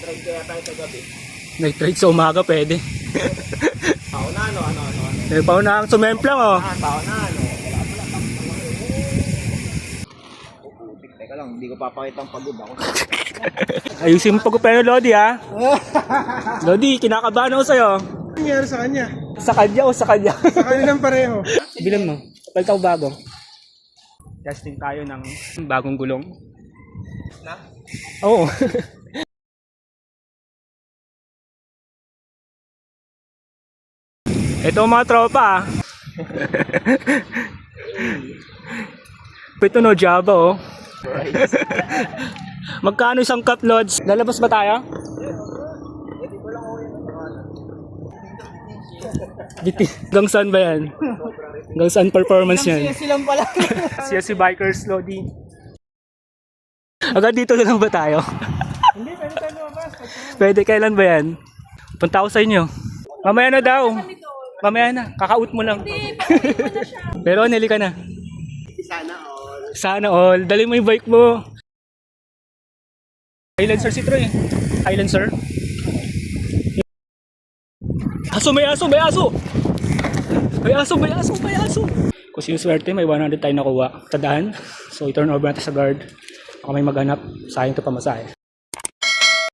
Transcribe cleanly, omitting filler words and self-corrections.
Nag-trade kaya tayo sa gabi. Nag-trade sa umaga, pwede. Pauna, ano. Pauna ang sumemplang, oh. Pauna, ano. Teka lang, hindi ko papakita ang pagod ako. Ayusin mo pag-upero, Lodi, ha? Lodi, kinakabahan ako sa'yo. Ano nangyari sa kanya? Sa kanya o sa kanya? Sa kanilang pareho. Bilang mo, kapal tayo bago. Testing tayo ng bagong gulong. Na? Oo. Ito ang mga tropa, ah. Ito no, Java, oh. Magkano isang cut loads? Lalabas ba tayo? Hanggang saan ba yan? Hanggang saan performance yan? Silang pala. CSC Bikers, Lodi. Agad dito na lang ba tayo? Hindi, pwede tayo lumabas. Pwede, kailan ba yan? Punta ako sa inyo. Mamaya na daw. Mamaya na, kaka-out mo lang. Pero nili ka na. Sana all. Dali mo yung bike mo. Highlancer Citroen. Highlancer. Aso, may aso, may aso! May aso, may aso, may aso! Kasi yung swerte, may 100 tayo nakuha. Tadaan. So, i-turn over natin sa guard. Baka may maghanap. Sayang ito pamasahe.